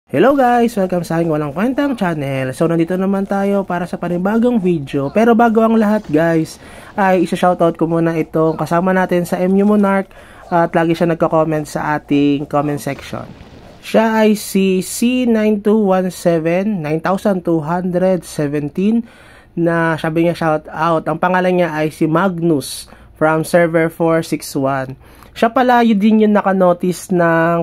Hello guys! Welcome sa aking walang kwentang channel. So nandito naman tayo para sa panibagong video. Pero bago ang lahat guys, ay isa-shoutout ko muna itong kasama natin sa MU Monarch at lagi siya nagko-comment sa ating comment section. Siya ay si C9217 9217 na sabi niya shoutout. Ang pangalan niya ay si Magnus from server 461. Siya pala yun din yung nakanotice ng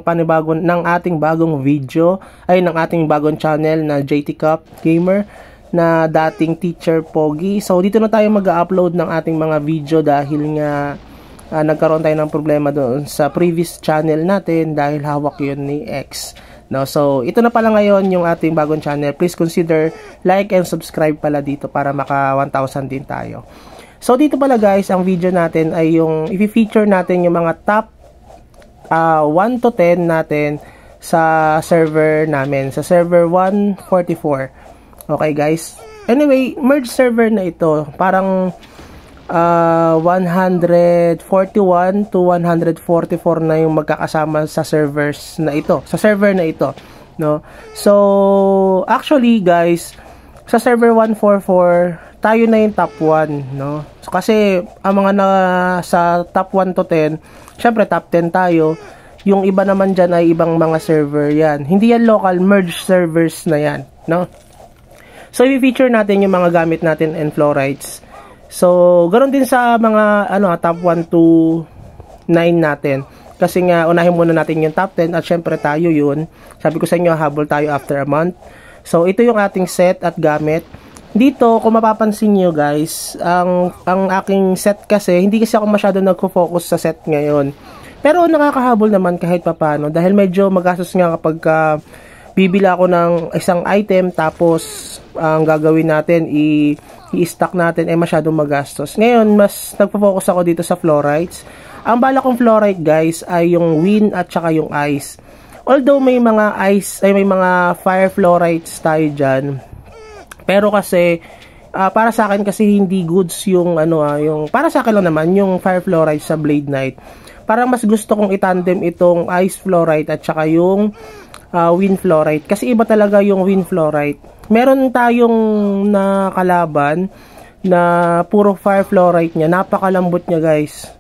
ating bagong video ay ng ating bagong channel na JT Cup Gamer na dating teacher Pogi. So dito na tayo mag-upload ng ating mga video dahil nga nagkaroon tayo ng problema doon sa previous channel natin dahil hawak yun ni X. No, so ito na pala ngayon yung ating bagong channel. Please consider like and subscribe pala dito para maka 1,000 din tayo. So dito pala guys, ang video natin ay yung i-feature natin yung mga top 1 to 10 natin sa server namin, sa server 144. Okay guys. Anyway, merge server na ito. Parang 141 to 144 na yung magkakasama sa servers na ito, sa server na ito, no? So actually guys, sa server 144 tayo na yung top 1, no? So, kasi ang mga sa top 1 to 10, syempre top 10 tayo. Yung iba naman dyan ay ibang mga server yan. Hindi yan local, merge servers na yan, no? So, i-feature natin yung mga gamit natin and fluorides. So, ganoon din sa mga top 1 to 9 natin. Kasi nga, unahin muna natin yung top 10 at syempre tayo yun. Sabi ko sa inyo, habol tayo after a month. So, ito yung ating set at gamit. Dito, kung mapapansin nyo guys, ang aking set kasi, hindi kasi ako masyado nagko-focus sa set ngayon. Pero nakakahabol naman kahit papano dahil medyo magastos nga kapag bibili ako ng isang item tapos ang gagawin natin, i-stock natin ay masyadong magastos. Ngayon, mas nagpo-focus ako dito sa fluorides. Ang bala kong fluoride guys ay yung wind at saka yung ice. Although may mga ice, ay may mga fire fluorides tayo dyan. Pero kasi para sa akin kasi hindi goods yung yung para sa akin lang naman yung fire fluoride sa Blade Knight. Parang mas gusto kong itandem itong ice fluoride at saka yung wind fluoride kasi iba talaga yung wind fluoride. Meron tayong nakalaban na puro fire fluoride niya, napakalambot niya guys.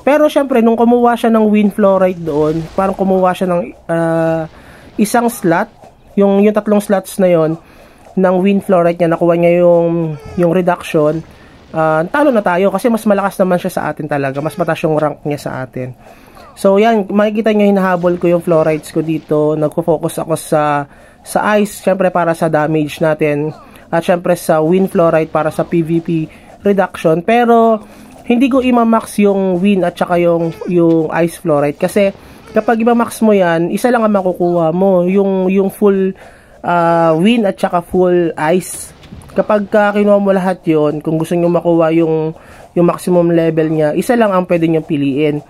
Pero syempre nung kumuha siya ng wind fluoride doon, parang kumuha siya ng isang slot, yung 3 slots na yon ng wind fluoride niya, nakuha niya yung reduction, talo na tayo kasi mas malakas naman siya sa atin talaga, mas mataas yung rank niya sa atin. So yan, makikita niyo hinahabol ko yung fluorides ko dito, nagfo-focus ako sa ice, syempre para sa damage natin, at syempre sa wind fluoride para sa PVP reduction, pero hindi ko i-max yung wind at saka yung ice fluoride kasi kapag i-max mo yan, isa lang ang makukuha mo, yung full wind at saka full ice. Kapag kinuha mo lahat yon, kung gusto nyo makuha yung maximum level niya, isa lang ang pwede nyo piliin.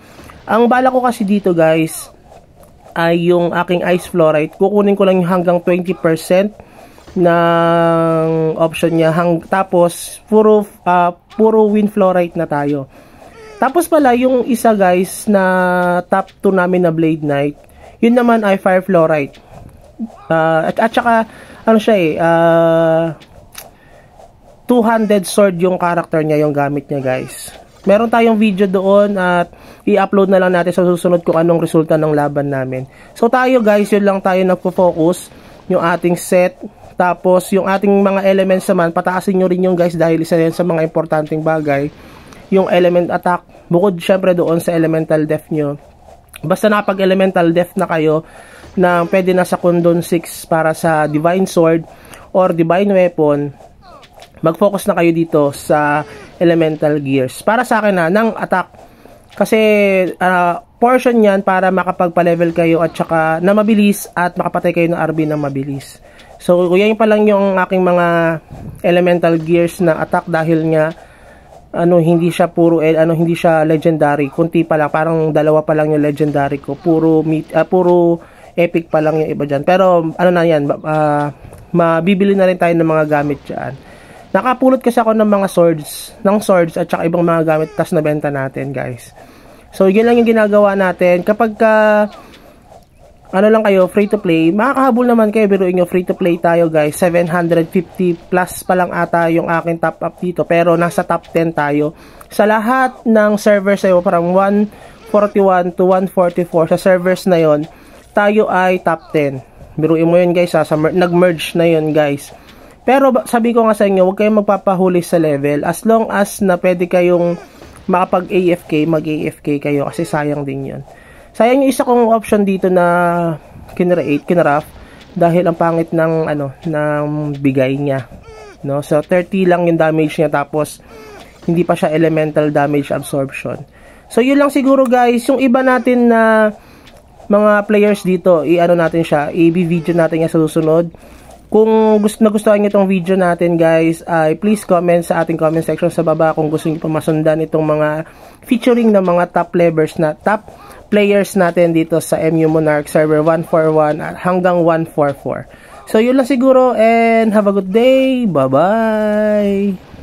Ang bala ko kasi dito guys ay yung aking ice fluoride, kukunin ko lang yung hanggang 20% ng option niya, tapos puro wind fluoride na tayo. Tapos pala yung isa guys na top 2 namin na Blade Knight, yun naman ay fire fluoride. At saka siya 2-handed sword yung character niya, yung gamit niya guys. Meron tayong video doon at i-upload na lang natin sa susunod kung anong resulta ng laban namin. So tayo guys, yun lang tayo nagpo-focus, yung ating set, tapos yung ating mga elements naman, pataasin nyo rin yung guys dahil isa yan sa mga importanteng bagay, yung element attack, bukod syempre doon sa elemental def nyo. Basta napag elemental def na kayo, na pwede na sa Kundun 6 para sa Divine Sword or Divine Weapon, mag-focus na kayo dito sa Elemental Gears. Para sa akin ng attack. Kasi portion yan para makapagpa-level kayo at saka na mabilis at makapatay kayo ng RB na mabilis. So, yan pa lang yung aking mga Elemental Gears na attack dahil nga hindi siya hindi siya legendary. Kunti pa lang, parang 2 pa lang yung legendary ko. Puro epic pa lang yung iba dyan. Pero, na yan, mabibili na rin tayo ng mga gamit dyan. Nakapulot kasi ako ng mga swords at saka ibang mga gamit, tas nabenta natin, guys. So, yun lang yung ginagawa natin. Kapag ano lang kayo, free to play, makakahabol naman kayo. Biruin nyo, free to play tayo guys, 750 plus pa lang ata yung aking top up dito, pero nasa top 10 tayo sa lahat ng servers sa'yo, parang 141 to 144 sa servers na yon, tayo ay top 10. Biruin mo yun guys, nag-merge na yun guys. Pero sabi ko nga sa inyo, huwag kayong magpapahuli sa level, as long as na pwede kayong makapag AFK, mag AFK kayo, kasi sayang din yun. Sayang yung isa kong option dito na kinraft dahil ang pangit ng ng bigay niya, no? So 30 lang yung damage niya, tapos hindi pa siya elemental damage absorption. So yun lang siguro guys. Yung iba natin na mga players dito, natin siya, i-video natin yan sa susunod. Kung nagustuhan niyo itong video natin guys, please comment sa ating comment section sa baba kung gusto niyo pa masundan itong mga featuring ng mga top players natin dito sa MU Monarch server 141 hanggang 144. So yun lang siguro, and have a good day. Bye bye.